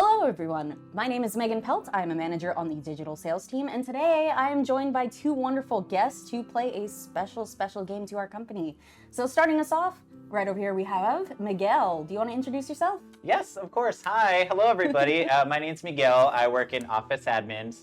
Hello everyone, my name is Megan Pelt. I'm a manager on the digital sales team, and today I am joined by two wonderful guests to play a special game to our company. So starting us off, right over here we have Miguel. Do you want to introduce yourself? Yes, of course. Hi, hello everybody. My name's Miguel. I work in office admin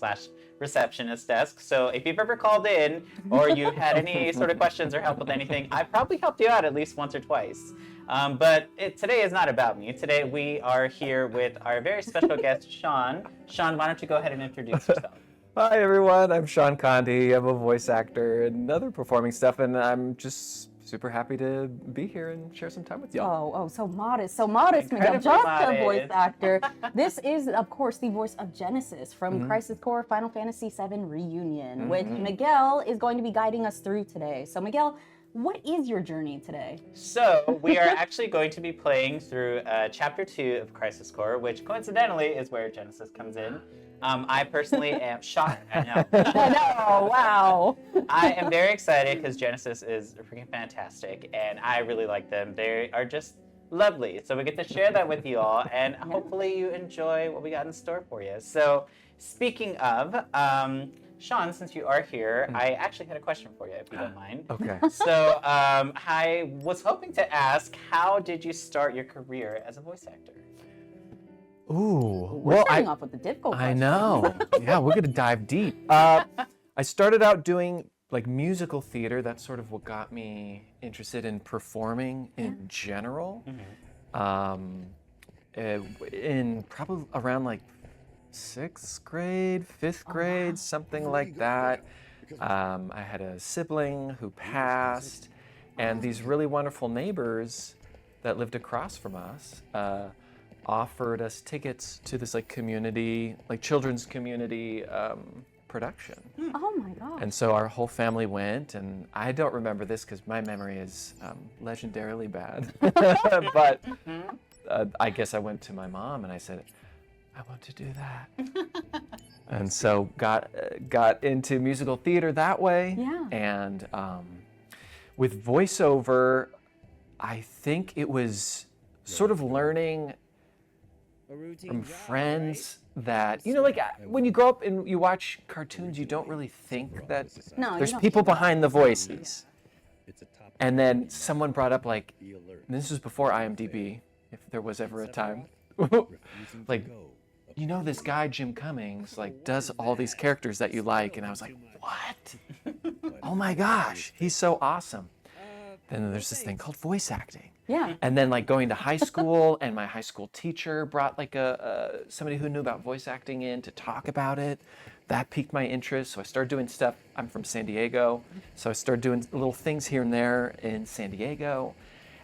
/ receptionist desk. So if you've ever called in or you had any sort of questions or help with anything, I probably helped you out at least once or twice. But today is not about me. Today we are here with our very special guest, Shaun. Shaun, why don't you go ahead and introduce yourself? Hi everyone, I'm Shaun Conde. I'm a voice actor and other performing stuff, and I'm just super happy to be here and share some time with y'all. Oh, so modest, Miguel. Incredibly Just a modest. voice actor. This is, of course, the voice of Genesis from Crisis Core Final Fantasy VII Reunion, which Miguel is going to be guiding us through today. So Miguel, what is your journey today? So we are actually going to be playing through Chapter 2 of Crisis Core, which coincidentally is where Genesis comes in. I personally am shocked. I know. I know, wow. I am very excited because Genesis is freaking fantastic, and I really like them. They are just lovely. So we get to share that with you all, and hopefully you enjoy what we got in store for you. So speaking of, Shaun, since you are here, I actually had a question for you, if you don't mind. Okay. So I was hoping to ask, how did you start your career as a voice actor? Ooh, We're starting off with the difficult I question. know. Yeah, we're gonna dive deep. I started out doing like musical theater. That's sort of what got me interested in performing in general. In probably around like 6th grade, 5th grade, something like that. I had a sibling who passed, and these really wonderful neighbors that lived across from us offered us tickets to this like community, like children's community production. Oh my God. And so our whole family went, and I don't remember this because my memory is legendarily bad. But I guess I went to my mom and I said, I want to do that. And so got into musical theater that way. Yeah. And with voiceover, I think it was sort of learning from friends that, you know, like when you grow up and you watch cartoons, you don't really think that there's people behind the voices. And then someone brought up like, and this was before IMDb, if there was ever a time, like, you know, this guy, Jim Cummings, like does all these characters that you like. And I was like, what? Oh my gosh, he's so awesome. Then there's this thing called voice acting. Yeah. And then like going to high school, and my high school teacher brought like somebody who knew about voice acting in to talk about it. That piqued my interest. So I started doing stuff. I'm from San Diego. So I started doing little things here and there in San Diego.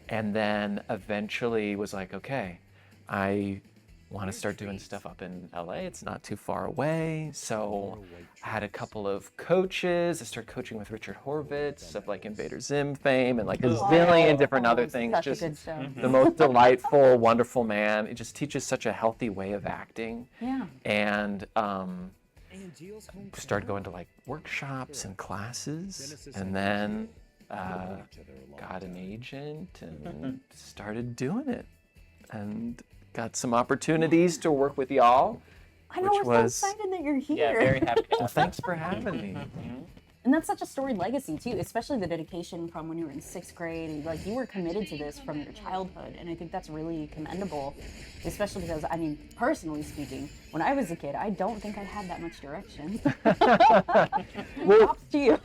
And then eventually was like, okay, I want to start doing stuff up in LA. It's not too far away. So I had a couple of coaches. I started coaching with Richard Horvitz of like Invader Zim fame and like a zillion different other things. Such Just a good show. the most delightful, wonderful man. It just teaches such a healthy way of acting. Yeah. And started going to like workshops and classes, and then got an agent and started doing it, and got some opportunities to work with y'all. I know, which we're was so excited that you're here. Yeah, very happy. well, thanks for having me. And that's such a storied legacy too, especially the dedication from when you were in 6th grade. And, like, you were committed to this from your childhood, and I think that's really commendable. Especially because, I mean, personally speaking, when I was a kid, I don't think I had that much direction. Well, Props to you.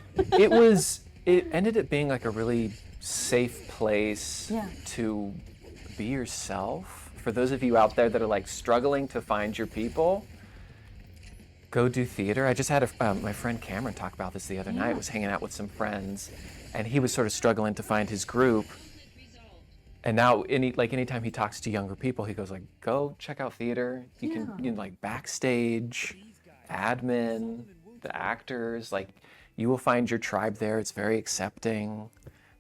it ended up being like a really safe place to be yourself. For those of you out there that are like struggling to find your people, go do theater. I just had my friend Cameron talk about this the other night. I was hanging out with some friends, and he was sort of struggling to find his group. And now, anytime he talks to younger people, he goes like, "Go check out theater. You can like backstage, admin, the actors. Like, you will find your tribe there. It's very accepting.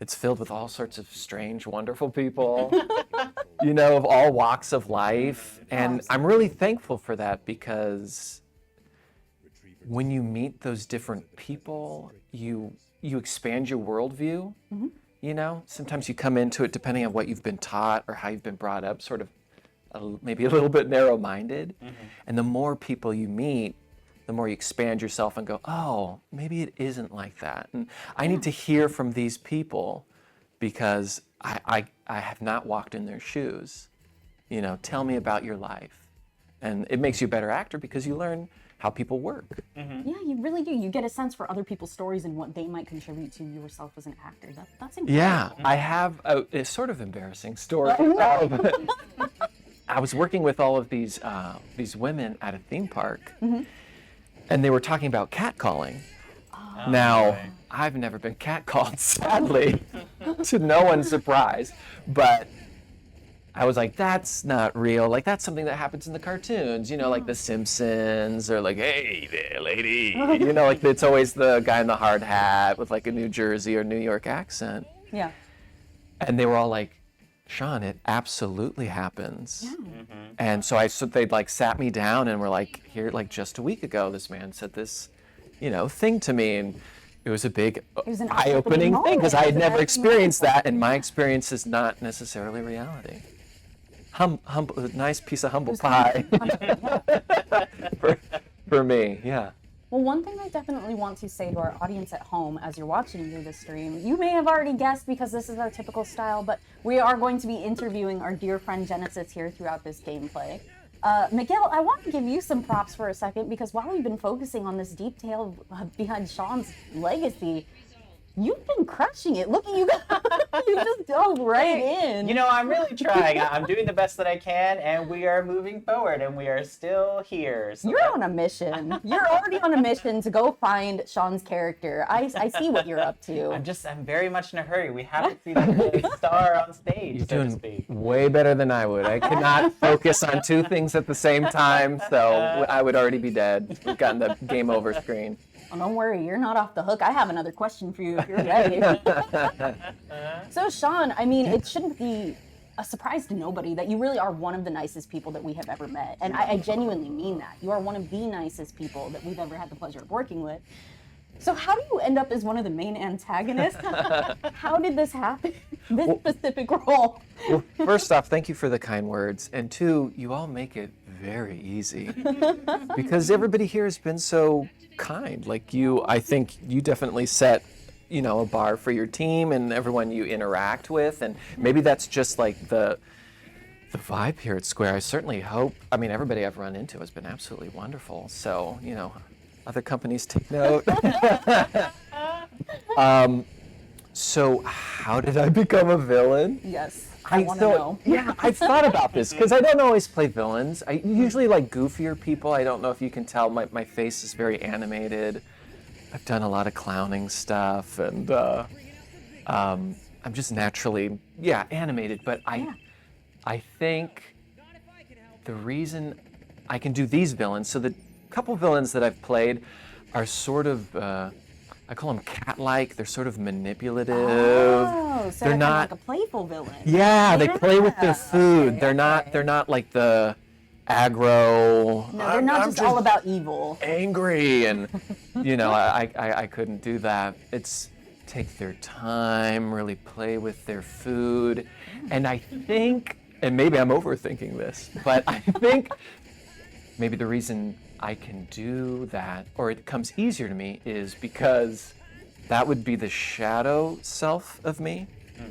It's filled with all sorts of strange, wonderful people, you know, of all walks of life." And I'm really thankful for that, because when you meet those different people, you expand your worldview. You know, sometimes you come into it, depending on what you've been taught or how you've been brought up, sort of maybe a little bit narrow-minded. And the more people you meet, the more you expand yourself and go, oh, maybe it isn't like that. And I need to hear from these people because I have not walked in their shoes. You know, tell me about your life. And it makes you a better actor because you learn how people work. Yeah, you really do. You get a sense for other people's stories and what they might contribute to yourself as an actor. That's incredible. Yeah, I have a sort of embarrassing story. I was working with all of these women at a theme park, and they were talking about catcalling. Now, I've never been catcalled, sadly, to no one's surprise, but I was like, that's not real. Like, that's something that happens in the cartoons, you know, like The Simpsons, or like, hey there, lady. You know, like it's always the guy in the hard hat with like a New Jersey or New York accent. Yeah. And they were all like, Shaun, it absolutely happens. And so they like sat me down and were like, here, like just a week ago, this man said this, you know, thing to me. And it was a big was an eye-opening thing because I had moment. never experienced that, and my experience is not necessarily reality. Humble, nice piece of humble pie for me, yeah. Well, one thing I definitely want to say to our audience at home as you're watching through this stream, you may have already guessed because this is our typical style, but we are going to be interviewing our dear friend Genesis here throughout this gameplay. Miguel, I want to give you some props for a second because while we've been focusing on this deep tale behind Shaun's legacy, you've been crushing it. Look at you guys. You just dove right in. You know, I'm really trying. I'm doing the best that I can, and we are moving forward, and we are still here. So You're on a mission. You're already on a mission to go find Shaun's character. I see what you're up to. I'm very much in a hurry. We haven't seen the star on stage, You're so to doing speak. way better than I would. I could not focus on two things at the same time, so I would already be dead. We've gotten the game over screen. Oh, don't worry, you're not off the hook. I have another question for you if you're ready. So, Shaun, I mean, it shouldn't be a surprise to nobody that you really are one of the nicest people that we have ever met. And I genuinely mean that. You are one of the nicest people that we've ever had the pleasure of working with. So how do you end up as one of the main antagonists? How did this happen? This specific role? Well, first off, thank you for the kind words. And two, you all make it very easy. Because everybody here has been so kind. Like I think you definitely set, you know, a bar for your team and everyone you interact with. And maybe that's just like the vibe here at Square. I certainly hope, I mean, everybody I've run into has been absolutely wonderful. So, you know, other companies take note. So how did I become a villain? Yes, I want to know. Yeah, I've thought about this because I don't always play villains. I usually like goofier people. I don't know if you can tell, my face is very animated. I've done a lot of clowning stuff, and I'm just naturally, animated. But I think the reason I can do these villains, so the couple villains that I've played are sort of, I call them cat-like. They're sort of manipulative. Oh, so they're not like a playful villain. Yeah, they play with their food. Okay, they're not like the aggro. No, they're not just all about evil. Angry, and you know, I couldn't do that. It's take their time, really play with their food, and I think, and maybe I'm overthinking this, but I think maybe the reason I can do that, or it comes easier to me, is because that would be the shadow self of me.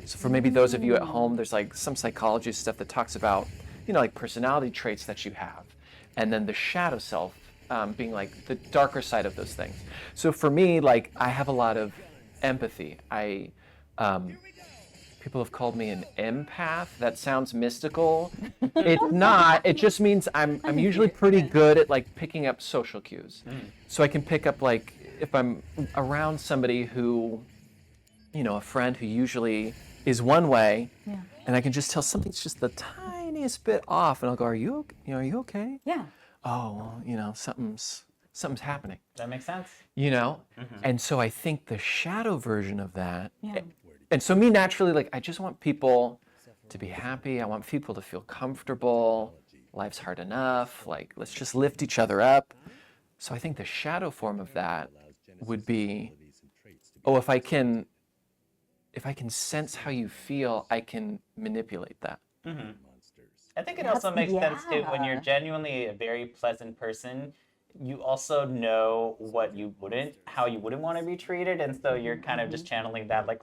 So for maybe those of you at home, there's like some psychology stuff that talks about, you know, like personality traits that you have, and then the shadow self being like the darker side of those things. So for me, like, I have a lot of empathy. People have called me an empath. That sounds mystical. It's not. It just means I'm usually pretty good at like picking up social cues. So I can pick up, like, if I'm around somebody who, you know, a friend who usually is one way, and I can just tell something's just the tiniest bit off, and I'll go, "Are you okay?" Yeah. Oh, well, you know, something's happening. That makes sense. You know, and so I think the shadow version of that. And so me naturally, like, I just want people to be happy. I want people to feel comfortable. Life's hard enough. Like, let's just lift each other up. So I think the shadow form of that would be, if I can sense how you feel, I can manipulate that. I think it also makes sense too when you're yeah. genuinely a very pleasant person. You also know how you wouldn't want to be treated, and so you're kind of just channeling that, like,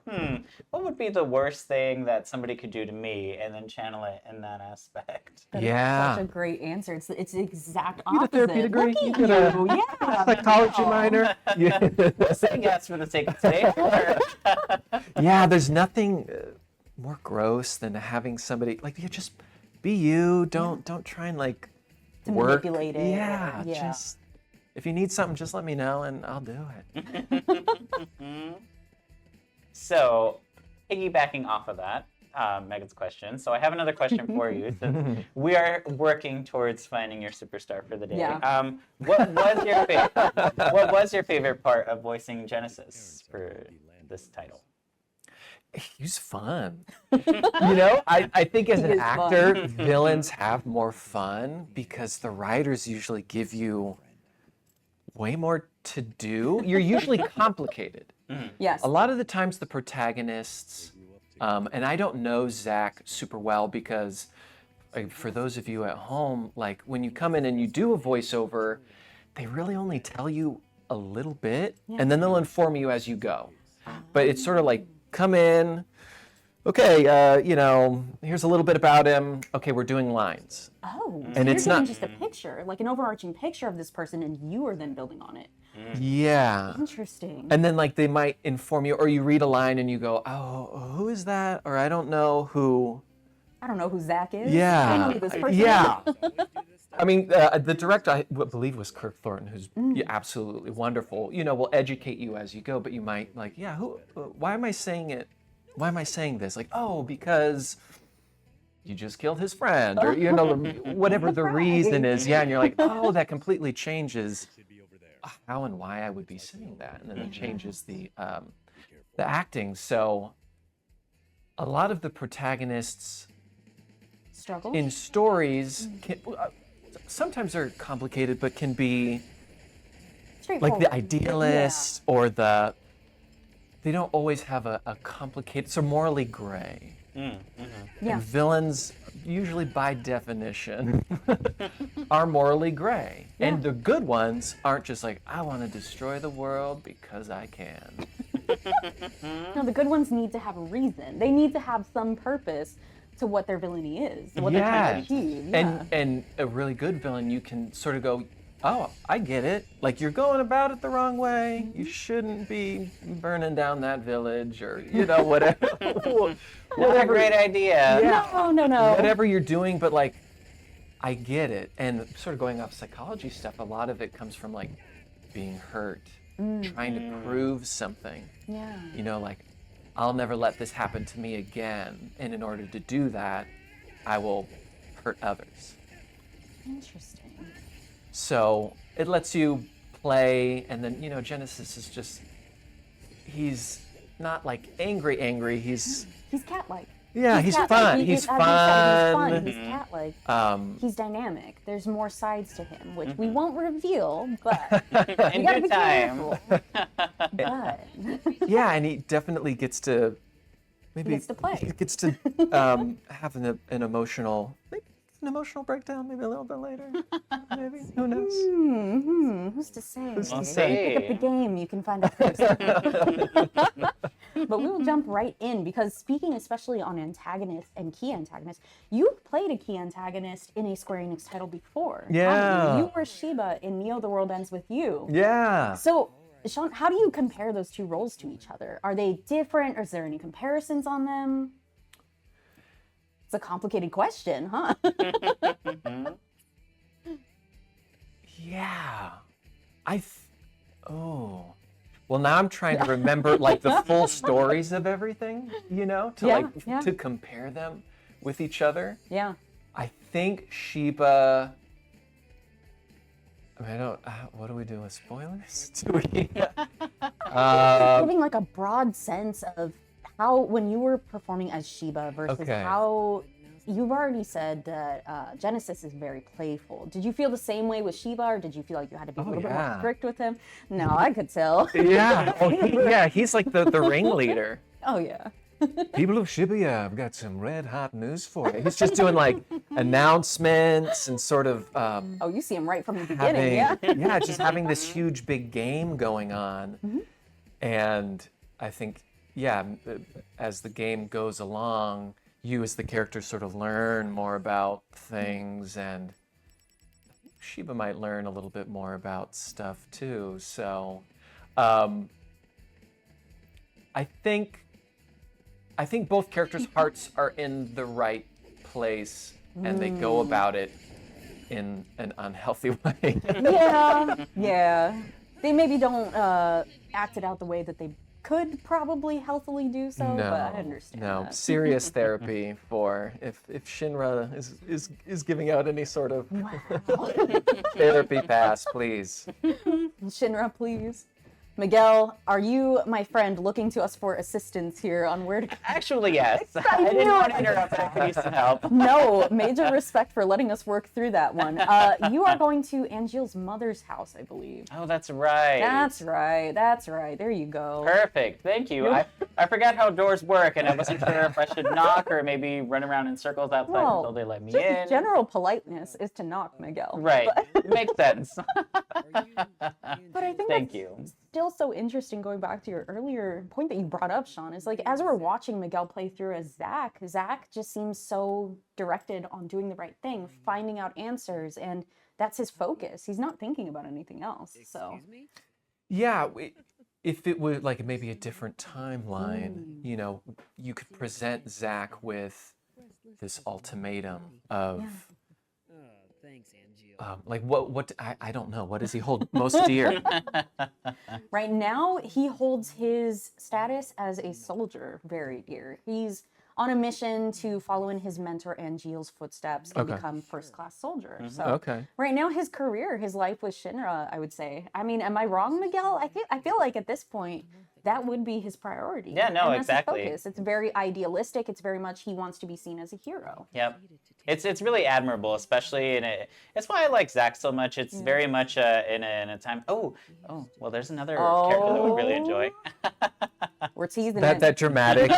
what would be the worst thing that somebody could do to me, and then channel it in that aspect. That is such a great answer. It's the exact You get a opposite. therapy degree? Look You at get a you. Yeah. psychology minor? Yeah. Saying yes for the sake of saying it. Yeah, there's nothing more gross than having somebody like you just be you. Don't try and like To work. manipulate it. Yeah, Yeah. just if you need something, just let me know and I'll do it. So, piggybacking off of that, Megan's question. So I have another question for you. Since we are working towards finding your superstar for the day. Yeah. What was your favorite part of voicing Genesis for this title? He's fun. I think as He an is actor, fun. villains have more fun because the writers usually give you way more to do. You're usually complicated. Yes. A lot of the times the protagonists, and I don't know Zach super well because for those of you at home, like when you come in and you do a voiceover, they really only tell you a little bit and then they'll inform you as you go. But it's sort of like, come in, okay, here's a little bit about him. Okay, we're doing lines. Oh, so And you're it's doing not- just a picture, like an overarching picture of this person, and you are then building on it. Yeah. Interesting. And then like they might inform you, or you read a line and you go, oh, who is that? Or I don't know who. I don't know who Zach is. Yeah. I don't know who this person Yeah. is. I mean, the director, I believe was Kirk Thornton, who's absolutely wonderful. Will educate you as you go, but you might like, why am I saying it? Why am I saying this? Like, oh, because you just killed his friend, or whatever the reason is. Yeah, and you're like, oh, that completely changes how and why I would be saying that, and then it changes the acting. So, a lot of the protagonists Struggle. in stories sometimes they're complicated, but can be like the idealists or they don't always have a complicated, so morally gray. And villains, usually by definition, are morally gray. And the good ones aren't just like, I want to destroy the world because I can. No, the good ones need to have a reason. They need to have some purpose to what their villainy is, what they're trying to achieve. Yeah. And a really good villain, you can sort of go, oh, I get it. Like, you're going about it the wrong way. You shouldn't be burning down that village or, whatever. What a great idea. Yeah. No. Whatever you're doing, but like, I get it. And sort of going off psychology stuff, a lot of it comes from like being hurt, trying to prove something. Yeah. Like, I'll never let this happen to me again. And in order to do that, I will hurt others. Interesting. So it lets you play, and then, Genesis is just, he's not like angry, he's cat-like. Yeah, he's cat-like. fun. He- He's as you said, fun. He's cat-like. Um, He's dynamic. There's more sides to him, which we won't reveal, but In you gotta good be time. careful. But yeah, and he definitely gets to maybe gets to play. He gets to have an emotional breakdown, maybe a little bit later. Maybe, who knows? who's to say? We'll Pick see. up the game. You can find out first. But we will jump right in because speaking especially on antagonists and key antagonists, you've played a key antagonist in a Square Enix title before. haven't Yeah. You were Sheba in Neo: The World Ends With You. Yeah. So, Shaun, how do you compare those two roles to each other? Are they different? Or is there any comparisons on them? It's a complicated question, huh? Yeah. Well, now I'm trying to remember like the full stories of everything, to compare them with each other. Yeah. I think Sheba. I mean, I don't. What do we do with spoilers? Do we? Giving like a broad sense of how, when you were performing as Sheba versus Okay. how you've already said that Genesis is very playful. Did you feel the same way with Sheba, or did you feel like you had to be a little bit more yeah. strict with him? No, I could tell. Yeah. Oh, he's like the ringleader. Oh yeah. People of Shibuya, I've got some red hot news for you. He's just doing like announcements and sort of Oh, you see him right from the beginning, just having this huge big game going on. And I think, as the game goes along, you as the character sort of learn more about things, and Sheba might learn a little bit more about stuff too. So I think both characters' hearts are in the right place, and they go about it in an unhealthy way. Yeah. They maybe don't act it out the way that they could probably healthily do so, but I understand that. Serious therapy for if Shinra is giving out any sort of therapy pass, please. Shinra, please. Miguel, are you, my friend, looking to us for assistance here on where to... Actually, yes. I didn't want to interrupt. I could use some help. No, major respect for letting us work through that one. You are going to Angeal's mother's house, I believe. Oh, that's right. That's right. There you go. Perfect. Thank you. I forgot how doors work, and I wasn't sure if I should knock or maybe run around in circles outside until they let me in. General politeness is to knock, Miguel. Right. Makes sense. But I think Thank you. Still so interesting, going back to your earlier point that you brought up, Shaun, is like, as we're watching Miguel play through as Zack just seems so directed on doing the right thing, finding out answers, and that's his focus. He's not thinking about anything else. So Yeah, if it were like maybe a different timeline, you could present Zack with this ultimatum of like what I don't know, what does he hold most dear? Right now, he holds his status as a soldier very dear. He's on a mission to follow in his mentor Angeal's footsteps and become first-class soldier. So right now, his career, his life with Shinra, I would say. I mean, am I wrong, Miguel? I feel like at this point, that would be his priority. Yeah, no, and that's exactly. His focus. It's very idealistic. It's very much he wants to be seen as a hero. Yep. It's really admirable, especially in it. It's why I like Zack so much. It's very much in a time. Oh, well, there's another character that we really enjoy. We're teasing that dramatic,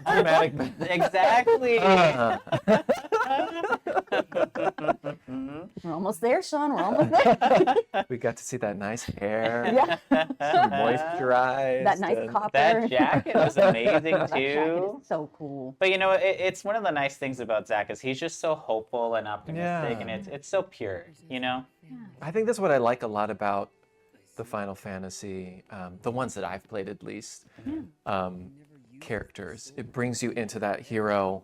dramatic. Exactly. We're almost there, Shaun. We're almost there. We got to see that nice hair. Yeah. Moisturized. That nice copper. That jacket was amazing That jacket too. is so cool. But it's one of the nice things about Zack is he's just so hopeful and optimistic, and it's so pure. I think that's what I like a lot about the Final Fantasy, the ones that I've played at least, characters. It brings you into that hero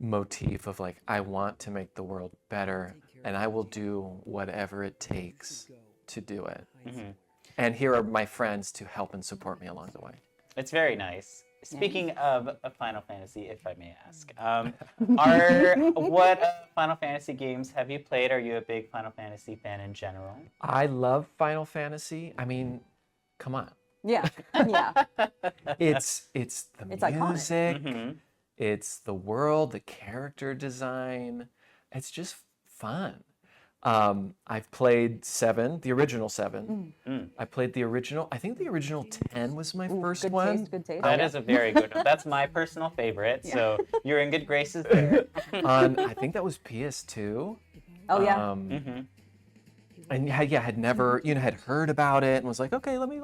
motif of like, I want to make the world better, and I will do whatever it takes to do it. And here are my friends to help and support me along the way. It's very nice. Speaking of Final Fantasy, if I may ask, what Final Fantasy games have you played? Are you a big Final Fantasy fan in general? I love Final Fantasy. I mean, come on. Yeah. It's the music, iconic. it's the world, the character design. It's just fun. I've played 7, the original 7. I played the original. I think the original 10 was my first good one. Taste, good taste. That is a very good one. That's my personal favorite. So you're in good graces there. I think that was PS2. Oh yeah. And had never, had heard about it and was like, okay, let me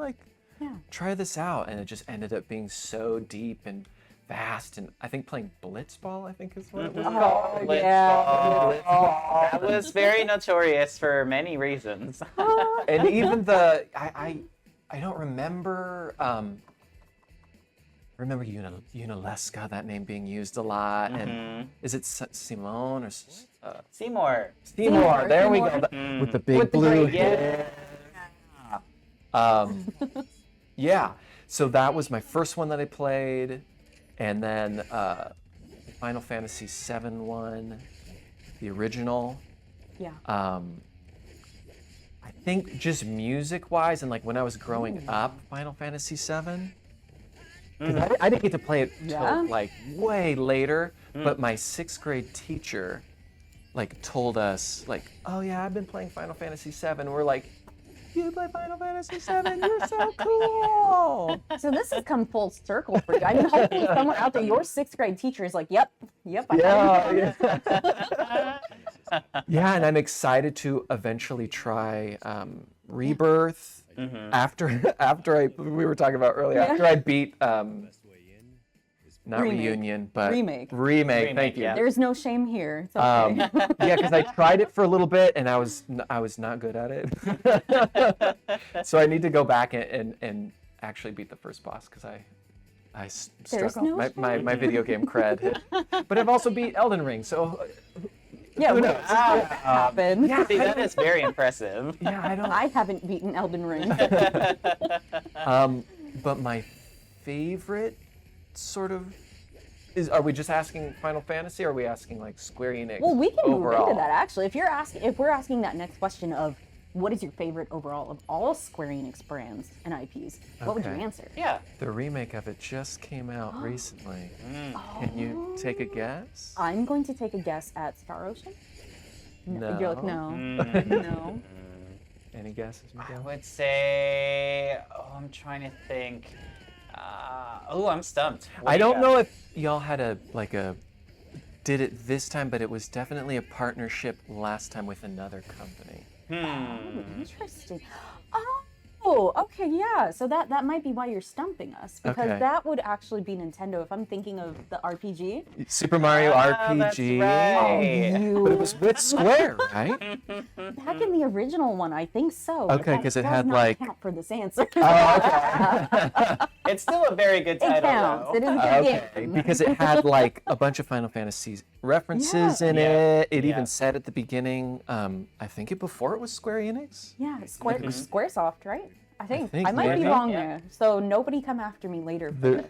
try this out. And it just ended up being so deep and fast, and I think playing Blitzball, I think is what it was called. Blitzball. That was very notorious for many reasons. And even I don't remember Unalesca, that name being used a lot, and is it Simone or Seymour? Seymour, there we go, with the big blue hair. Yeah, so that was my first one that I played. And then Final Fantasy VII one, the original. Yeah. I think just music-wise, and like when I was growing up, Final Fantasy VII. Because I didn't get to play it till like way later, but my 6th grade teacher like told us like, oh yeah, I've been playing Final Fantasy VII. We're like, You play Final Fantasy VII? You're so cool. So this has come full circle for you. I mean, hopefully somewhere out there, your 6th grade teacher is like, yep, I Yeah. Yeah, and I'm excited to eventually try Rebirth after we were talking about earlier, after I beat not Reunion, but Remake. Thank you. Yeah. There's no shame here. It's okay. Yeah, because I tried it for a little bit and I was not good at it. So I need to go back and actually beat the first boss because I struggle. no My video game cred. But I've also beat Elden Ring, so Yeah, who wait, knows? what happened? Yeah. See, that is very impressive. Yeah, I don't. I haven't beaten Elden Ring. But my favorite sort of is. Are we just asking Final Fantasy, or are we asking like Square Enix? Well, we can overall? move into that actually. If we're asking that next question of what is your favorite overall of all Square Enix brands and IPs, what would you Okay. answer? Yeah. The remake of it just came out recently. Can you take a guess? I'm going to take a guess at Star Ocean. No. You're like, no. No. Any guesses, I Miguel? would say, I'm trying to think. I'm stumped. What I do you don't got? know if y'all had did it this time, but it was definitely a partnership last time with another company. Interesting. Oh, okay, yeah. So that might be why you're stumping us, because Okay. that would actually be Nintendo. If I'm thinking of the RPG, Super Mario That's RPG. right. But it was with Square, right? back in the original one, I think so. but Okay, that 'cause it does had, not like- count for this answer. Oh, okay. It's still a very good It title, counts. though. It is a good Okay, game. because it had like a bunch of Final Fantasy references in Yeah. it. It Yeah. even said at the beginning, I think before it was Square Enix. Yeah, Squaresoft, right? I think. think I might maybe. be wrong Yeah. there. So nobody come after me later. There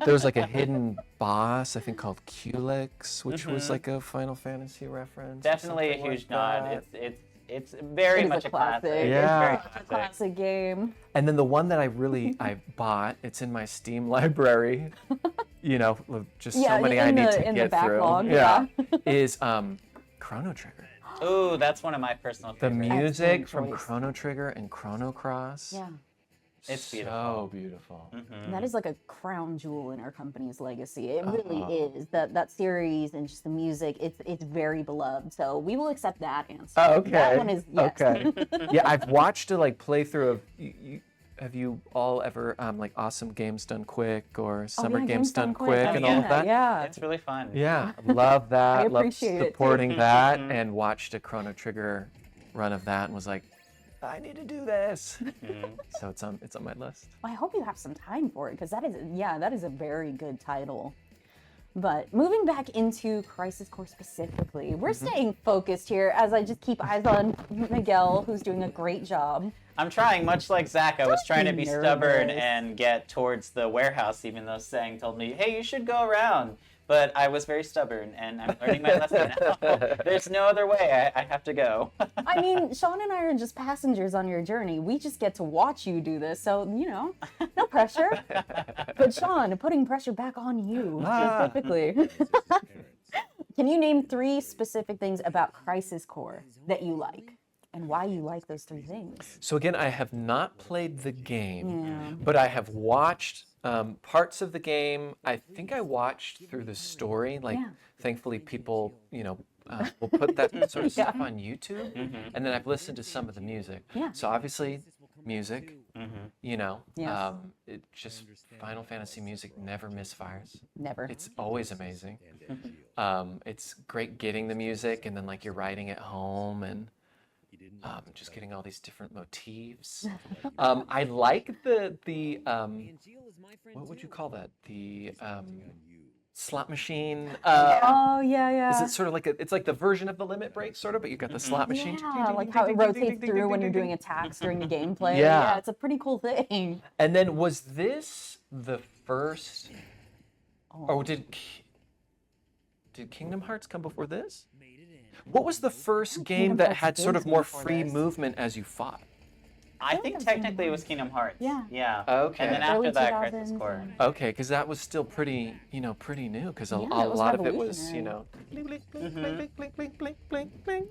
was like a hidden boss, I think called Culex, which was like a Final Fantasy reference. or Definitely a something huge like nod. that. It's very It is much a a classic. classic. Yeah. It's very classic. Classic game. And then the one that I bought, it's in my Steam library. You know, with just Yeah, so many in I need the- to in the get backlog, through. yeah. Is Chrono Trigger. Ooh, that's one of my personal The favorites. music from choice. Chrono Trigger and Chrono Cross. Yeah. It's So beautiful. beautiful. And that is like a crown jewel in our company's legacy. It really is. That series and just the music, it's very beloved. So we will accept that answer. Oh, okay. That one is yes. Okay. Yeah, I've watched a playthrough of. Have you all ever like Awesome Games Done Quick or Summer yeah, Games Done Quick I've and seen all of that? Yeah. It's really fun. Yeah, love that. I Love appreciate it, too. supporting that, and watched a Chrono Trigger run of that, and was like, I need to do this. So it's on my list. I hope you have some time for it because that is a very good title. But moving back into Crisis Core specifically, we're staying focused here as I just keep eyes on Miguel, who's doing a great job. I'm trying, much like Zach, I was Don't trying to be be stubborn nervous. and get towards the warehouse, even though Sang told me, hey, you should go around. But I was very stubborn, and I'm learning my lesson now. There's no other way. I have to go. I mean, Sean and I are just passengers on your journey. We just get to watch you do this, so, no pressure. But Sean, putting pressure back on you specifically. Can you name 3 specific things about Crisis Core that you like? And why you like those 3 things? So again, I have not played the game, Yeah. but I have watched parts of the game. I think I watched through the story. Yeah. Thankfully, people, will put that sort of stuff on YouTube, and then I've listened to some of the music. Yeah. So obviously, music. Yes. It just Final Fantasy music never misfires. Never. It's always amazing. It's great getting the music, and then you're writing at home and. Just getting all these different motifs. I like the what would you call that? The slot machine. Oh, yeah. Is it sort of it's like the version of the limit break, sort of, but you've got the slot machine. Yeah, like how it rotates through when you're doing attacks during the gameplay. Yeah. It's a pretty cool thing. And then was this the first? Or did Kingdom Hearts come before this? What was the first game that had sort of more free movement as you fought? I think technically it was Kingdom Hearts. Yeah. Yeah. Okay. And then Early after that, 2000s, Crisis Core. Okay, because that was still pretty, pretty new. Because a Yeah, it was lot of it was, revolutionary. blink, blink, blink, blink, blink, blink, blink, blink, blink.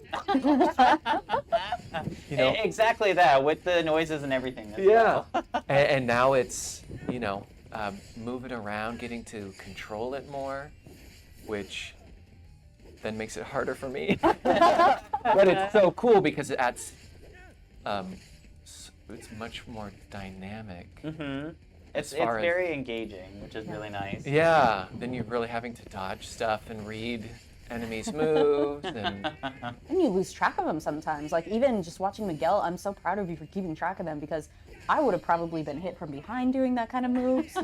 Exactly that, with the noises and everything. As Yeah. well. And now it's, moving around, getting to control it more, which then makes it harder for me. But it's so cool because it adds, it's much more dynamic. It's far as- very engaging, which is really nice. Yeah, then you're really having to dodge stuff and read enemies' moves and And you lose track of them sometimes. Like even just watching Miguel, I'm so proud of you for keeping track of them because I would have probably been hit from behind doing that kind of moves.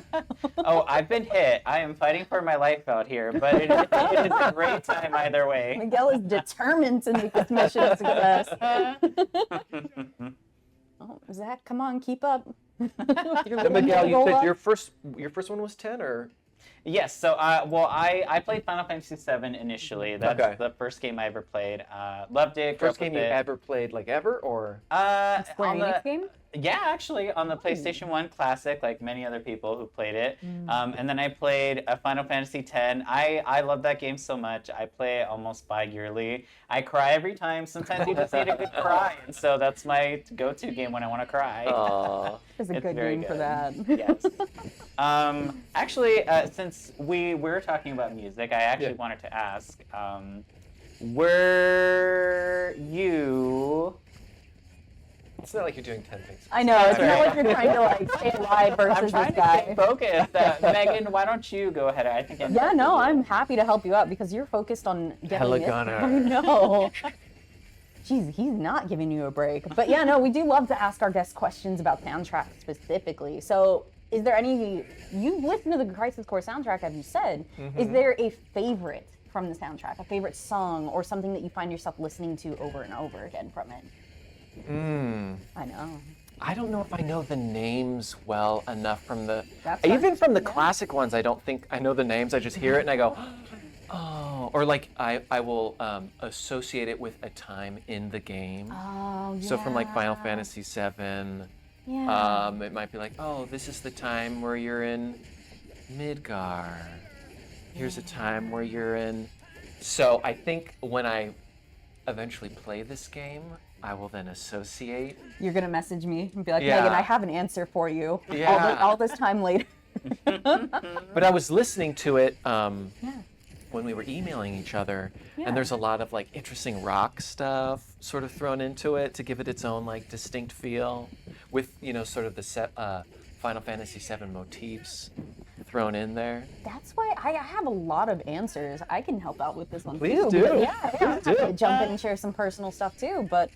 Oh, I've been hit. I am fighting for my life out here, but it is a great time either way. Miguel is determined to make this mission a success. Oh, Zach, come on, keep up. And Miguel, you said your first one was 10 or? Yes, so I played Final Fantasy VII initially. That's Okay. the first game I ever played. Loved it. First grew up game you with it. ever played, like ever, or? Square On Enix the, game? Yeah, actually, on the PlayStation 1 Classic, like many other people who played it. And then I played Final Fantasy X. I love that game so much. I play it almost bi-yearly. I cry every time. Sometimes you just need a good cry. And so that's my go-to game when I want to cry. Aw. It's a It's good very game for good. that. Yes. Actually, since we were talking about music, I actually wanted to ask, were you... It's not like you're doing 10 things. I know, it's not Sorry. like you're trying to like stay alive I'm versus trying this to guy. stay focused. Megan, why don't you go ahead? I think Yeah, no, I'm happy to help you out because you're focused on getting Hella this. gunner. I know. Jeez, he's not giving you a break. But yeah, no, we do love to ask our guests questions about soundtracks specifically. So is there any, you've listened to the Crisis Core soundtrack, as you said. Is there a favorite from the soundtrack, a favorite song or something that you find yourself listening to over and over again from it? I know. I don't know if I know the names well enough from the, That's even not- from the yeah. classic ones, I don't think I know the names. I just hear it and I go, oh, or like I will associate it with a time in the game. Oh, yeah. So from like Final Fantasy VII, Yeah. it might be like, oh, this is the time where you're in Midgar. Here's a time where you're in. So I think when I eventually play this game, I will then associate. You're going to message me and be like, Yeah. Megan, I have an answer for you. Yeah. All this time later. But I was listening to it when we were emailing each other, Yeah. and there's a lot of like interesting rock stuff sort of thrown into it to give it its own like distinct feel, with sort of the Final Fantasy VII motifs thrown in there. That's why I have a lot of answers. I can help out with this one Please too. do. But yeah, I'm do. happy to jump in and share some personal stuff too. But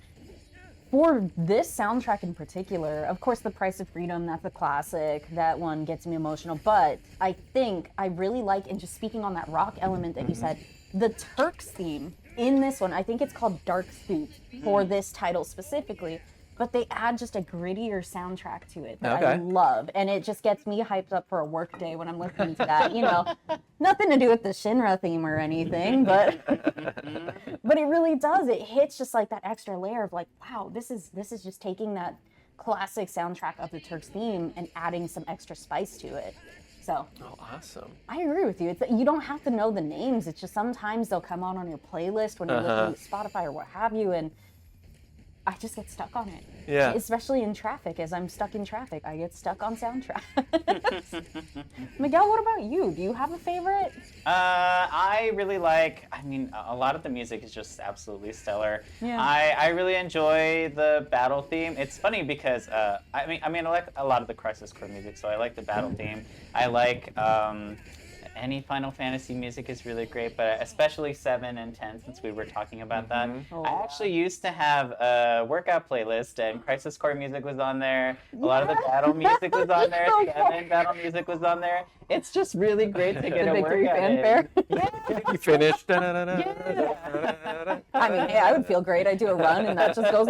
for this soundtrack in particular, of course, The Price of Freedom, that's a classic. That one gets me emotional. But I think I really like, and just speaking on that rock element that you said, the Turks theme in this one, I think it's called Dark Suit for this title specifically. But they add just a grittier soundtrack to it that I Okay. love. And it just gets me hyped up for a work day when I'm listening to that. Nothing to do with the Shinra theme or anything, but it really does. It hits just like that extra layer of like, wow, this is just taking that classic soundtrack of the Turks theme and adding some extra spice to it. So Oh, awesome. I agree with you. It's that you don't have to know the names. It's just sometimes they'll come on your playlist when you're listening to Spotify or what have you, and I just get stuck on it. Yeah. Especially in traffic. As I'm stuck in traffic, I get stuck on soundtracks. Miguel, what about you? Do you have a favorite? I really like, a lot of the music is just absolutely stellar. Yeah. I really enjoy the battle theme. It's funny because, I like a lot of the Crisis Core music, so I like the battle theme. I like, any Final Fantasy music is really great, but especially 7 and 10, since we were talking about that. Oh, I actually used to have a workout playlist, and Crisis Core music was on there. A lot of the battle music was on there. Okay. 7 battle music was on there. It's just really great to get The a victory workout fanfare. in. Yeah. You finished. I mean, hey, I would feel great. I do a run and that just goes.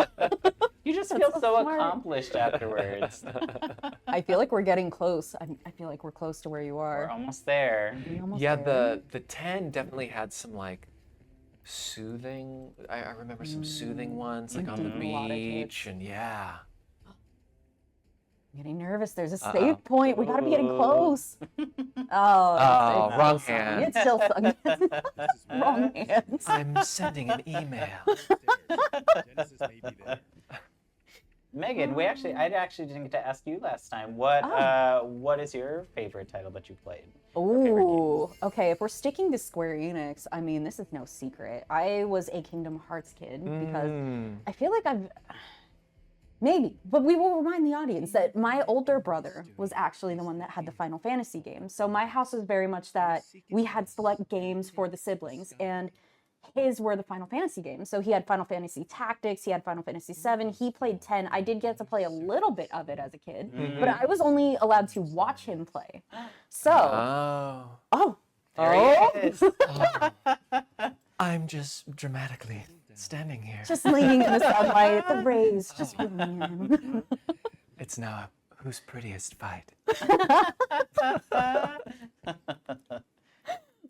You just feel so so smart. accomplished afterwards. I feel like we're getting close. I feel like we're close to where you We're are. almost there. We're almost Yeah, there. the 10 definitely had some like soothing. I remember some soothing ones like on the Deep melodic beach, hits. and yeah. I'm getting nervous. There's a save point. We gotta be getting close. Oh, Oh, wrong it's hand. It's still wrong hands. I'm sending an email. Megan, I actually didn't get to ask you last time. What is your favorite title that you played? Ooh, okay. If we're sticking to Square Enix, I mean, this is no secret. I was a Kingdom Hearts kid because I feel like maybe, but we will remind the audience that my older brother was actually the one that had the Final Fantasy games. So my house was very much that we had select games for the siblings, and his were the Final Fantasy games. So he had Final Fantasy Tactics, he had Final Fantasy VII, he played 10. I did get to play a little bit of it as a kid, but I was only allowed to watch him play. So, There he is. I'm just dramatically standing here. just leaning in the sunlight, the rays just bringing in. It's now a who's prettiest fight.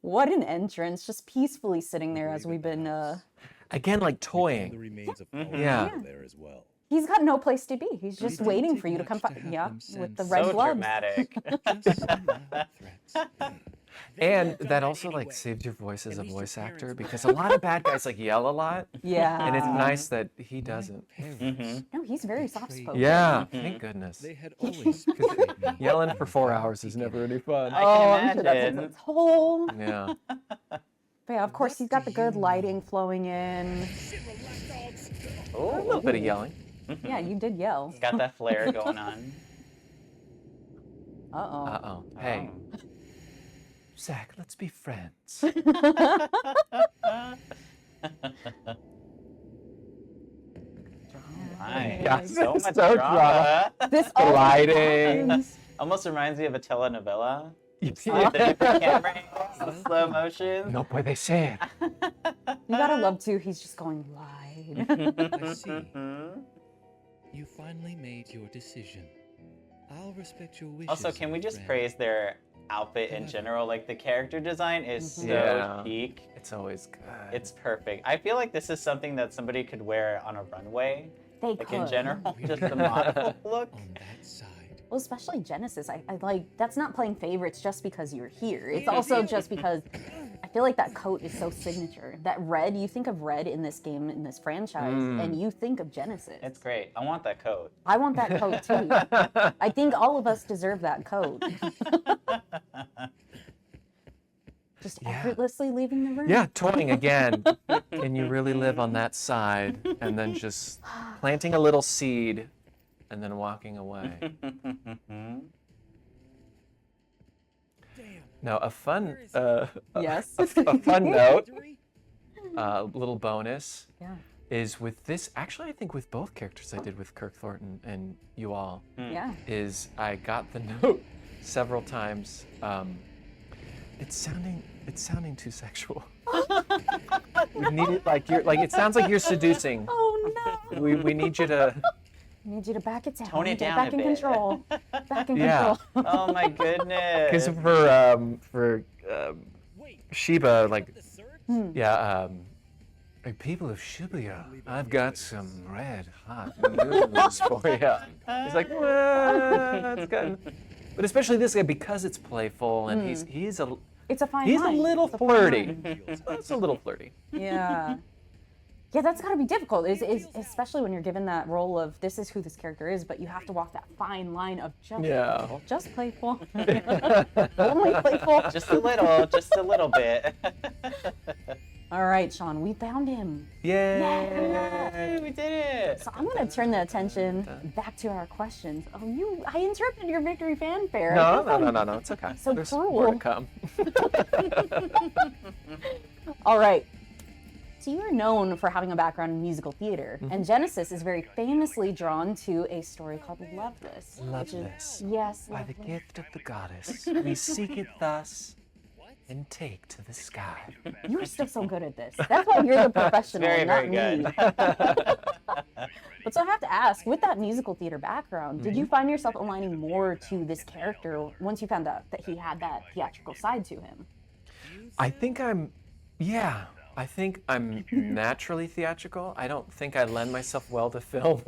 What an entrance, just peacefully sitting there as we've been, Again, like The toying. remains of Yeah. there as well. he's got no place to be. He's just waiting for you to come find, with the red So gloves. dramatic. And that also like saved your voice as a voice actor because a lot of bad guys like yell a lot, Yeah. and it's nice that he doesn't. No, he's very soft-spoken. Yeah, thank goodness. They had always betrayed me. Yelling for 4 hours is never any fun. I Oh, can I'm sure that takes imagine. its toll. Yeah. But yeah, of course, he's got the good lighting flowing in. A little bit of yelling. Yeah, you did yell. Got that flair going on. Uh-oh. Uh-oh. Hey, Zach, let's be friends. My, Yeah, so much so drama. This The all lighting. happens. Almost reminds me of a telenovela. Yeah. With the different camera angles, the slow motion. No puede ser. You gotta love, too, he's just going wide. I see. You finally made your decision. I'll respect your wishes. Also, can we my just friend. praise their outfit in general? Like the character design is so Yeah. chic. It's always good. It's perfect. I feel like this is something that somebody could wear on a runway. They Like could. in general, just the model look. On that side. Well, especially Genesis. I like, that's not playing favorites just because you're here. It's also just because I feel like that coat is so signature. That red, you think of red in this game, in this franchise, and you think of Genesis. It's great. I want that coat. I want that coat too. I think all of us deserve that coat. Just effortlessly leaving the room. Yeah, toying again. Can you really live on that side? And then just planting a little seed and then walking away. Now, a fun, Yes. a fun note, little bonus, Yeah. is with this. Actually, I think with both characters I did with Kirk Thornton and you all, Yeah. is I got the note several times. It's sounding too sexual. We need it like it sounds like you're seducing. Oh no. We need you to. I need you to back it down. Tone it Get down back a in bit. control. Back in Yeah. control. Oh my goodness. Because for Sheba, like, yeah, like, people of Shibuya, I've got some red hot news for you. He's like, well, it's good. But especially this guy, because it's playful and he's It's a fine a line. little It's a fine flirty. line. It's a little flirty. Yeah. Yeah, that's gotta be difficult, especially when you're given that role of this is who this character is, but you have to walk that fine line of just Yeah. playful, just playful, only playful. Just a little bit. All right, Sean, we found him. Yay! We did it. So I'm gonna turn the attention back to our questions. Oh, I interrupted your victory fanfare. No, it's okay. So There's cruel. more to come. All right. So you are known for having a background in musical theater, and Genesis is very famously drawn to a story called Loveless. which is- Loveless. Yes, By the Loveless. gift of the goddess, we seek it thus and take to the sky. You are still so good at this. That's why you're the professional, Very, not very me. good. But so I have to ask, with that musical theater background, did you find yourself aligning more to this character once you found out that he had that theatrical side to him? I think I'm naturally theatrical. I don't think I lend myself well to film.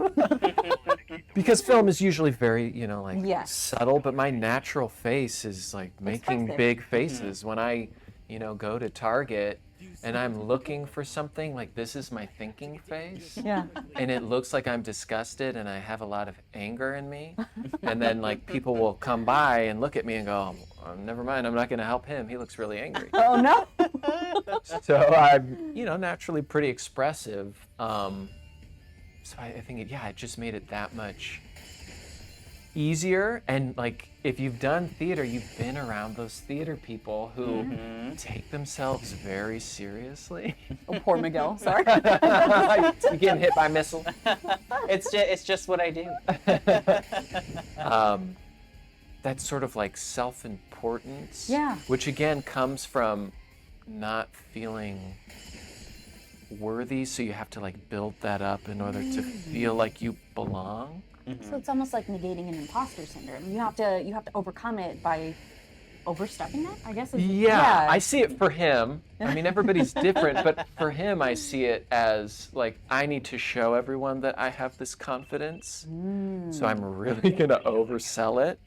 Because film is usually very, like Yes. subtle, but my natural face is like making Expressive. big faces. When I, go to Target and I'm looking for something, like this is my thinking face. Yeah. And it looks like I'm disgusted and I have a lot of anger in me. And then like people will come by and look at me and go, oh, never mind, I'm not going to help him. He looks really angry. Oh no. So I'm, naturally pretty expressive. So I think it just made it that much easier. And like, if you've done theater, you've been around those theater people who take themselves very seriously. Oh, poor Miguel. Sorry. You getting hit by missiles. It's just what I do. That sort of like self-importance. Yeah. Which again comes from not feeling worthy, so you have to like build that up in order to feel like you belong. So it's almost like negating an imposter syndrome. You have to overcome it by overstepping that, I guess. Yeah, I see it for him. I mean, everybody's different, but for him, I see it as like, I need to show everyone that I have this confidence. So I'm really gonna oversell it.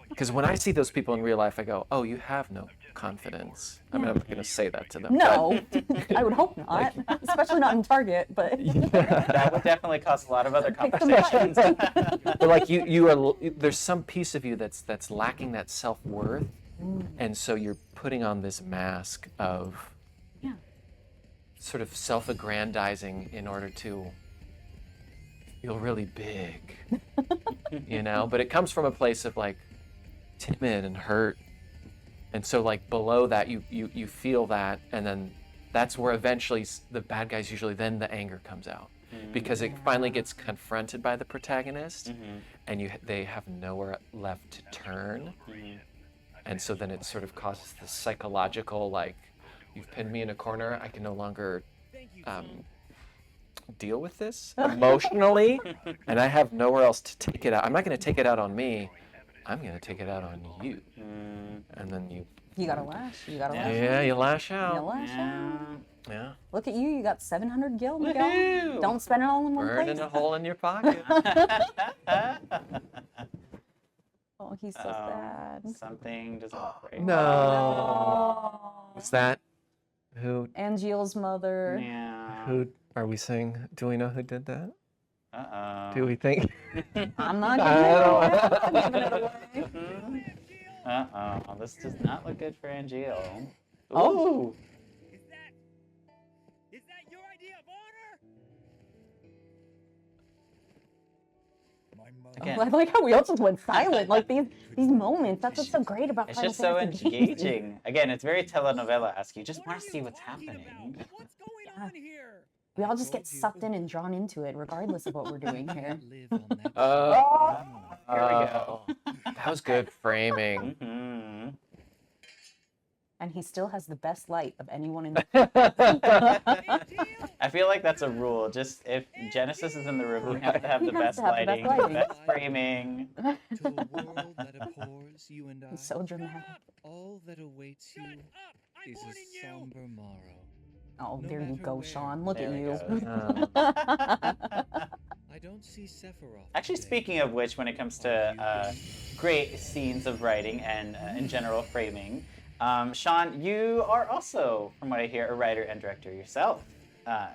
Because when I see those people in real life, I go, oh, you have no confidence. I mean, I'm not gonna say that to them. No, I would hope not, especially not in Target. But That would definitely cause a lot of other pick some conversations. buttons. But like you are, there's some piece of you that's lacking that self-worth, and so you're putting on this mask of sort of self-aggrandizing in order to feel really big, But it comes from a place of like timid and hurt, and so like below that you feel that, and then that's where eventually the bad guys usually then the anger comes out. Because it finally gets confronted by the protagonist, and they have nowhere left to turn, and so then it sort of causes this psychological, like, you've pinned me in a corner, I can no longer deal with this emotionally, and I have nowhere else to take it out. I'm not going to take it out on me, I'm going to take it out on you. And then You gotta lash. You gotta lash. yeah, you lash out. You lash out. Yeah. Look at you. You got 700 gil, Miguel. Woohoo! Don't spend it all in one Burning place. a hole in your pocket. Oh, he's so sad. Something doesn't look right. No. Oh. Was that who? Angeal's mother. Yeah. Who are we saying? Do we know who did that? Uh-oh. Do we think? I'm not I giving it away. Uh-oh. This does not look good for Angeal. Oh. Ooh. Is that your idea of order? My mother. Again. I like how we all just went silent. Like these moments. That's what's so great about It's Final just so Fantasy games. engaging. Again, it's very telenovela-esque. You just want to see what's happening. What's going on here? We all just get sucked in and drawn into it, regardless of what we're doing here. Live on that Here we go. That was good framing. Mhm. And he still has the best light of anyone in the I feel like that's a rule. Just if Genesis is in the room, we have to have He the has best to have the best lighting, the lighting. best framing. to a world that abhors you and I. He's so dramatic. All that awaits you is a somber morrow. Oh, No there you matter go, where. Sean. Look There at we you. go. I don't see Sephiroth. Actually, today. speaking of which, when it comes to great scenes of writing and in general framing, Sean, you are also, from what I hear, a writer and director yourself.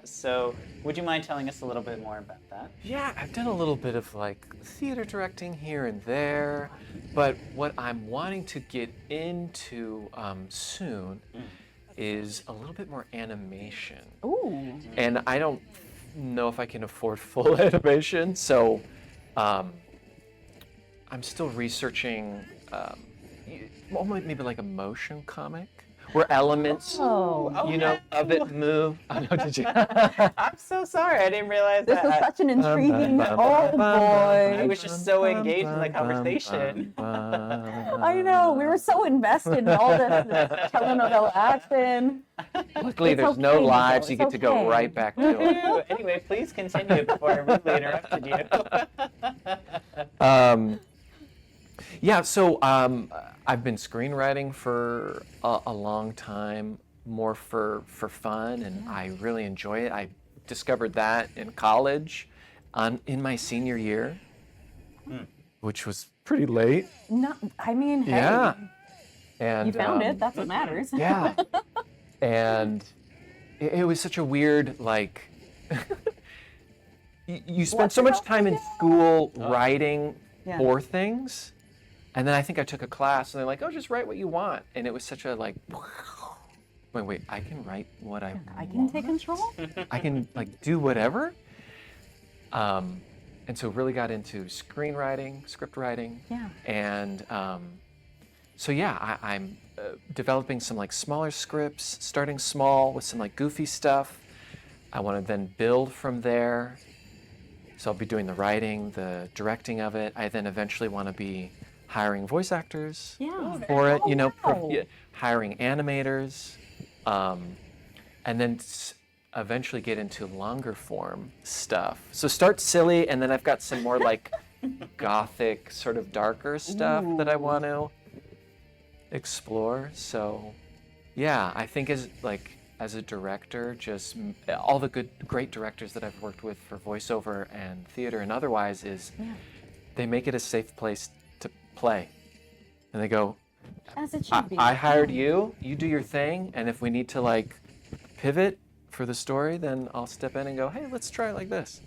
So would you mind telling us a little bit more about that? Yeah, I've done a little bit of like theater directing here and there, but what I'm wanting to get into soon is a little bit more animation. Ooh. And I don't know if I can afford full animation, so I'm still researching, well, maybe like a motion comic, where elements, Oh. of it move. Oh, no, did you? I'm so sorry, I didn't realize This is that. such an intriguing. Oh I boy. was just so engaged in the conversation. I know. We were so invested in all this telenovela action. Luckily, It's there's no okay, lives. Nico, You get it's to go okay. right back to it. Woohoo! Anyway, please continue before I rudely interrupted you. Yeah, so I've been screenwriting for a long time, more for fun, and I really enjoy it. I discovered that in college, in my senior year, which was pretty late. No, I mean, hey, Yeah. And you found it. That's what matters. Yeah. And it was such a weird, like, you spend What so much else time is in it? school writing Yeah. for things. And then I think I took a class and they're like, oh, just write what you want. And it was such a like, wait, I can write what I I can want? take control. I can like do whatever. And so really got into screenwriting, script writing. Yeah. And so yeah, I'm developing some like smaller scripts, starting small with some like goofy stuff. I want to then build from there. So I'll be doing the writing, the directing of it. I then eventually want to be hiring voice actors Yeah. for it, you know, wow. hiring animators, and then eventually get into longer form stuff. So start silly, and then I've got some more like gothic, sort of darker stuff that I want to explore. So yeah, I think as a director, just all the great directors that I've worked with for voiceover and theater and otherwise is they make it a safe place to play. And they go, As it should be. I hired you, you do your thing, and if we need to like pivot for the story, then I'll step in and go, hey, let's try it like this.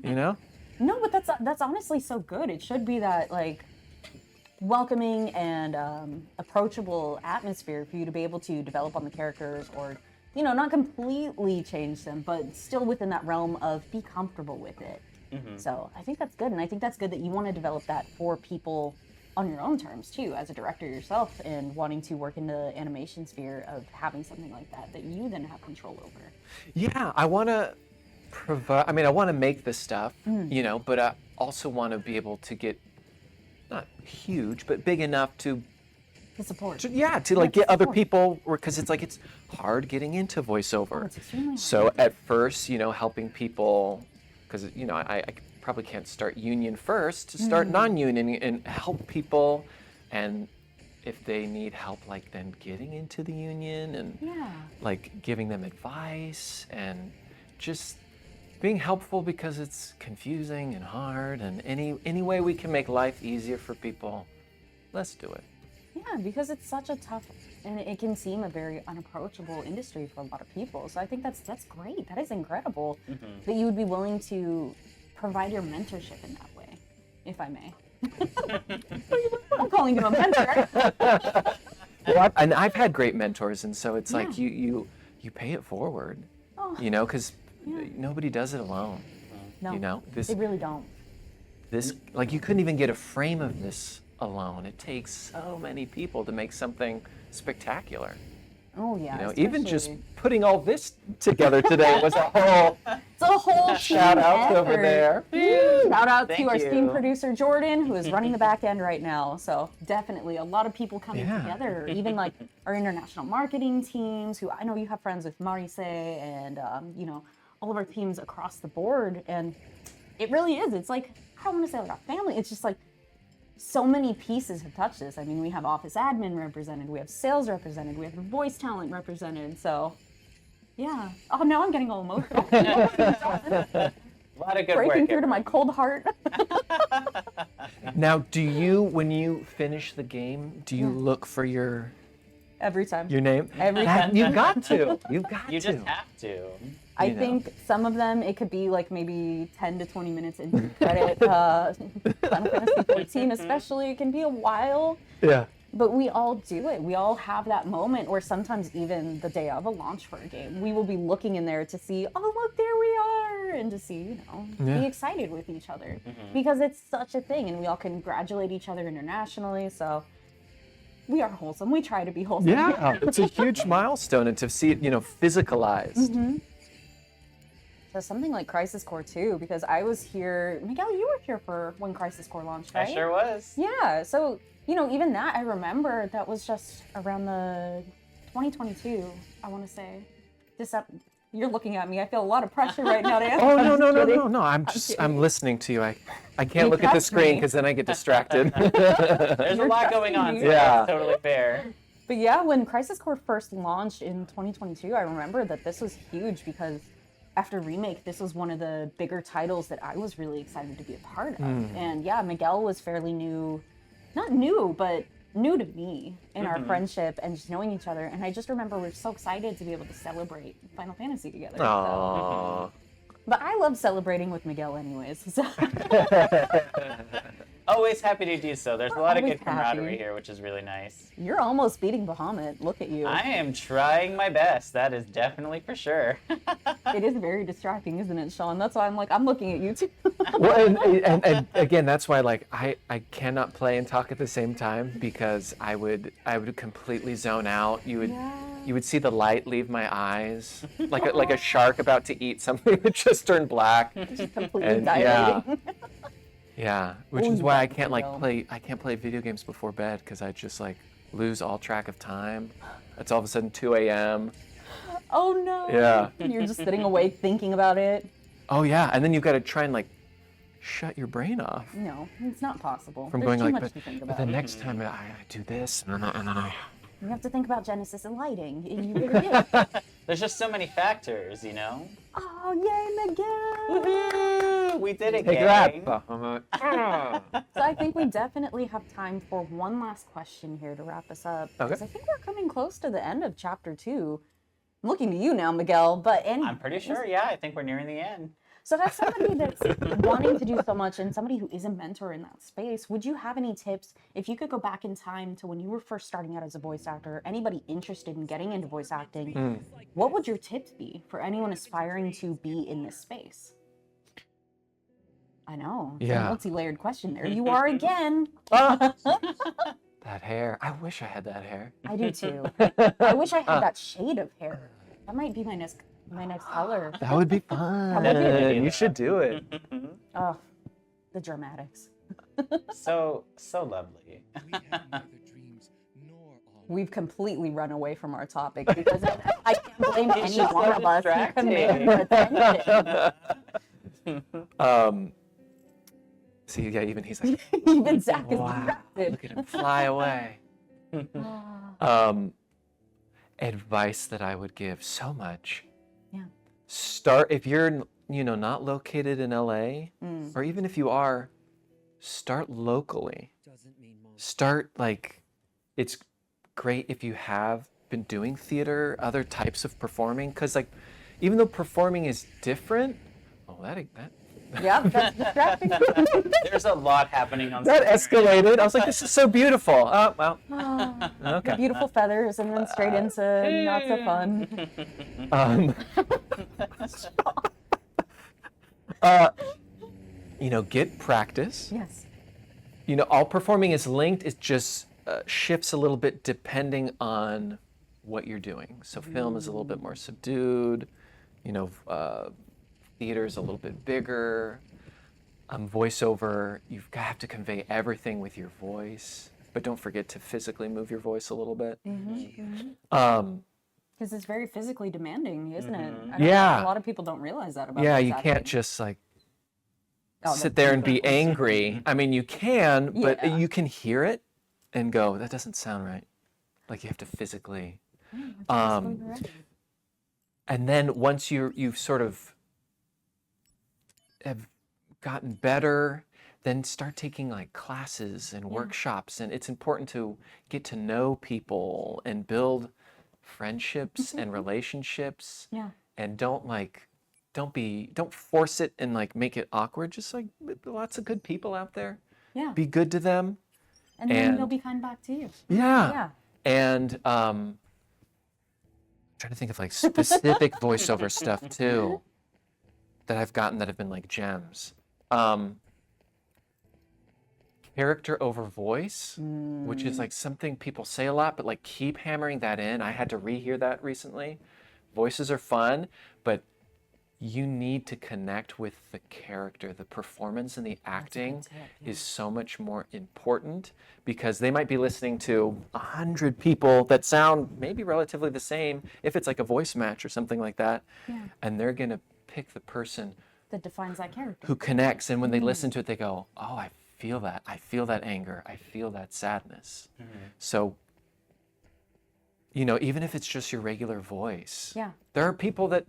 You know? No, but that's honestly so good. It should be that like welcoming and approachable atmosphere for you to be able to develop on the characters, or not completely change them, but still within that realm of be comfortable with it. So I think that's good, and I think that's good that you want to develop that for people on your own terms too, as a director yourself, and wanting to work in the animation sphere of having something like that you then have control over. Yeah, I want to provide. I mean, I want to make this stuff, but I also want to be able to get not huge, but big enough to The support. to like get other people, because it's hard getting into voiceover. It's extremely hard. So at first, helping people, because I probably can't start union first, to start non-union and help people, and if they need help, like then getting into the union and like giving them advice and just being helpful, because it's confusing and hard, and any way we can make life easier for people, let's do it. Yeah, because it's such a tough, and it can seem a very unapproachable industry for a lot of people. So I think that's great. That is incredible that you would be willing to provide your mentorship in that way, if I may. I'm calling you a mentor. Well, and I've had great mentors, and so it's like you pay it forward, because nobody does it alone. No, they really don't. This, like, you couldn't even get a frame of this alone. It takes so many people to make something spectacular. Oh yeah. Even just especially- putting all this together today was a whole It's a whole shout team out over effort. there. Shout out Thank to our you. team producer Jordan, who is running the back end right now. So definitely a lot of people coming Yeah. together. Even like our international marketing teams, who I know you have friends with Marise and all of our teams across the board. And it really is. It's like, I don't want to say like a family. It's just like so many pieces have touched this. I mean, we have office admin represented, we have sales represented, we have voice talent represented. So yeah. Oh, now I'm getting all emotional. A lot of good Breaking work. through to my cold heart. Now, do you, when you finish the game, do you look for your Every time. name? Every time. You've got to. You've got You to. just have to. I you know. think some of them, it could be like maybe 10 to 20 minutes into credit. Final Fantasy 14 especially, it can be a while. Yeah. But we all do it. We all have that moment, or sometimes even the day of a launch for a game, we will be looking in there to see, oh, look, there we are, and to see, Yeah. be excited with each other. Because it's such a thing, and we all congratulate each other internationally, so we are wholesome. We try to be wholesome. Yeah, it's a huge milestone, and to see it, physicalized. So something like Crisis Core 2, because I was here, Miguel, you were here for when Crisis Core launched, right? I sure was. Yeah, so, even that, I remember that was just around the 2022, I want to say. You're looking at me. I feel a lot of pressure right now to answer. Oh, I'm just kidding. no. I'm kidding. listening to you. I can't You look at the trust screen me. because then I get distracted. There's a You're lot going on, so trusting me. Yeah. that's totally fair. But yeah, when Crisis Core first launched in 2022, I remember that this was huge because after Remake, this was one of the bigger titles that I was really excited to be a part of. And yeah, Miguel was fairly new, not new, but new to me in our friendship and just knowing each other. And I just remember we were so excited to be able to celebrate Final Fantasy together. Aww. But I love celebrating with Miguel anyways. So. Always happy to do so. There's a lot of Always good camaraderie happy. here, which is really nice. You're almost beating Bahamut. Look at you. I am trying my best. That is definitely for sure. It is very distracting, isn't it, Sean? That's why I'm looking at you too. Well, and again, that's why like I cannot play and talk at the same time because I would completely zone out. You would see the light leave my eyes, like a shark about to eat something that just turned black. Just completely And, dilating. Yeah, which Ooh, is why I that's can't real. play video games before bed because I just like lose all track of time. It's all of a sudden 2 a.m. Oh no. Yeah. You're just sitting awake thinking about it. Oh yeah, and then you've got to try and like shut your brain off No, it's not possible. from There's going too like, much to think but about. the next time I do this, and then I You have to think about Genesis and lighting. And you really do. There's just so many factors, you know? Oh, yay, Miguel! Woohoo! We did it, take gang. that. So I think we definitely have time for one last question here to wrap us up. Okay. Because I think we're coming close to the end of chapter 2. I'm looking to you now, Miguel. But I'm pretty sure, yeah. I think we're nearing the end. So as somebody that's wanting to do so much and somebody who is a mentor in that space, would you have any tips if you could go back in time to when you were first starting out as a voice actor, anybody interested in getting into voice acting, what would your tips be for anyone aspiring to be in this space? I know. It's Yeah. a multi-layered question there. You are again. That hair. I wish I had that hair. I do too. I wish I had that shade of hair. That might be my next color. That would be fun. would be- You should do it. Oh, the dramatics. So lovely. We have neither dreams nor honor. We've completely run away from our topic because I can't blame It's any just one so of us who distracting. commanded attention. See, yeah, even he's like, Even Zach is wow, distracted. look at him fly away. Advice that I would give so much. Yeah. Start if you're not located in LA, or even if you are, start locally. Doesn't mean most. Start like it's great if you have been doing theater, other types of performing, because like even though performing is different, that Yeah, that's distracting. There's a lot happening on that screen right escalated. I was like, this is so beautiful. Oh well, okay. Beautiful feathers and then straight into not so fun. Get practice. Yes. All performing is linked. It just shifts a little bit depending on what you're doing. So film is a little bit more subdued. Theater is a little bit bigger. Voiceover, you have to convey everything with your voice, but don't forget to physically move your voice a little bit. Because it's very physically demanding, isn't it? I don't Yeah. know, a lot of people don't realize that about Yeah, voice you acting. can't just like Oh, sit there and be angry. I mean, you can, but Yeah. you can hear it and go, that doesn't sound right. Like you have to physically. Absolutely right. And then once you've sort of have gotten better, then start taking like classes and workshops. And it's important to get to know people and build friendships and relationships. Yeah. And don't force it and like make it awkward. Just like lots of good people out there. Yeah. Be good to them. And then and- they'll be kind back to you. Yeah. Yeah. And trying to think of like specific voiceover stuff too that I've gotten that have been like gems. Character over voice, which is like something people say a lot, but like keep hammering that in. I had to rehear that recently. Voices are fun, but you need to connect with the character. The performance and the acting is so much more important because they might be listening to 100 people that sound maybe relatively the same if it's like a voice match or something like that. Yeah. And they're going to pick the person That defines that character. who connects. And when they listen to it, they go, oh, I feel that. I feel that anger. I feel that sadness. So, even if it's just your regular voice, Yeah. there are people that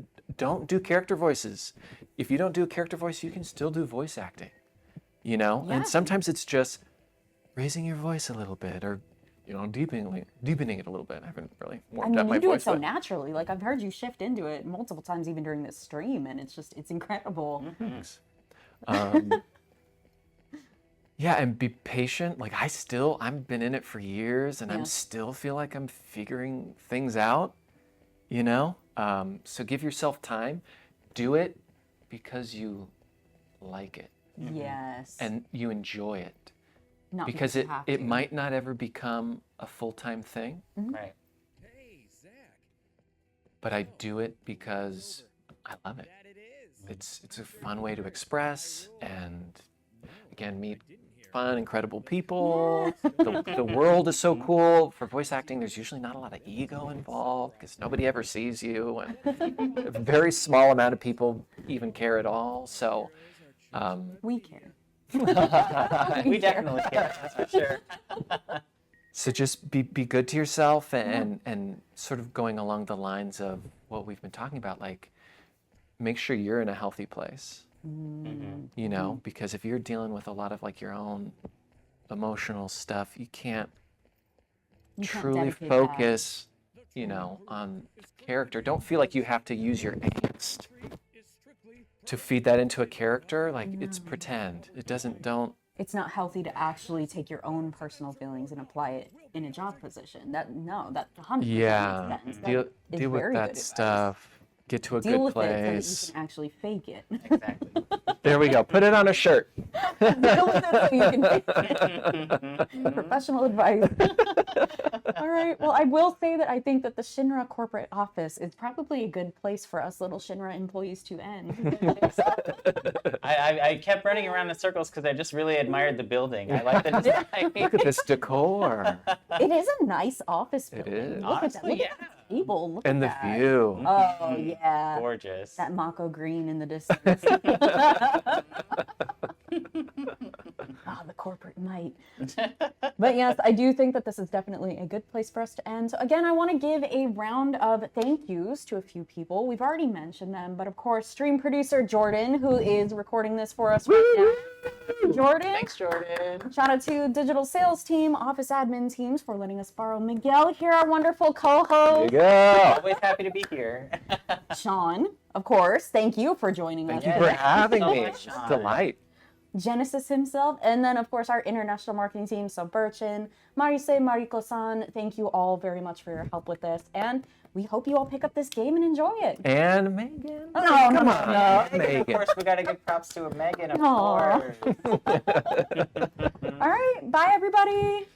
don't do character voices. If you don't do a character voice, you can still do voice acting, you know? Yeah. And sometimes it's just raising your voice a little bit or, you know, deepening it a little bit. I haven't really I warmed up mean, my you do it voice. so but- naturally. Like, I've heard you shift into it multiple times, even during this stream, and it's incredible. Thanks. Yeah, and be patient. Like I've been in it for years and Yeah. I'm still feel like I'm figuring things out, you know? So give yourself time. Do it because you like it Yes. and you enjoy it. Not Because you have it to. might not ever become a full-time thing, Right. Hey, Zach. but I do it because I love it. That it is. It's a fun way to express and again meet fun, incredible people. The world is so cool. For voice acting, there's usually not a lot of ego involved because nobody ever sees you, and a very small amount of people even care at all. So, We care. We definitely care, that's for sure. so just be good to yourself and sort of going along the lines of what we've been talking about, like make sure you're in a healthy place. You know, because if you're dealing with a lot of like your own emotional stuff, you can't You can't truly dedicate that. focus, you know, on character. Don't feel like you have to use your angst to feed that into a character. Like it's pretend. It don't. It's not healthy to actually take your own personal feelings and apply it in a job position. That 100% Yeah, makes sense. That deal is with very that good advice. stuff. Get to a Deal good with place. it so that you can actually fake it. Exactly. There we go. Put it on a shirt. Deal with it so you can fake it. Professional advice. All right. Well, I will say that I think that the Shinra corporate office is probably a good place for us little Shinra employees to end. I kept running around in circles because I just really admired the building. I like the design. Look at this decor It is a nice office building. is. Look at that. Honestly, Look at that table. Look and the at that. view. Oh, yeah. Gorgeous. That Mako green in the distance. Ah, the corporate might. But yes, I do think that this is definitely a good place for us to end. So again, I want to give a round of thank yous to a few people. We've already mentioned them, but of course, stream producer Jordan, who is recording this for us right now. Jordan. Thanks, Jordan. Shout out to digital sales team, office admin teams for letting us borrow Miguel here, our wonderful There you co-host. go. Always happy to be here. Sean, of course. Thank you for joining us. Thank you for Thank you having so me. much, Sean. Delight. Genesis himself, and then of course our international marketing team, so Birchin, Marise, Mariko-san, thank you all very much for your help with this, and we hope you all pick up this game and enjoy it. And Megan. No, Come no, on, no. Megan, of Megan. course, we got to give props to Megan, of Aw. course. All right, bye everybody.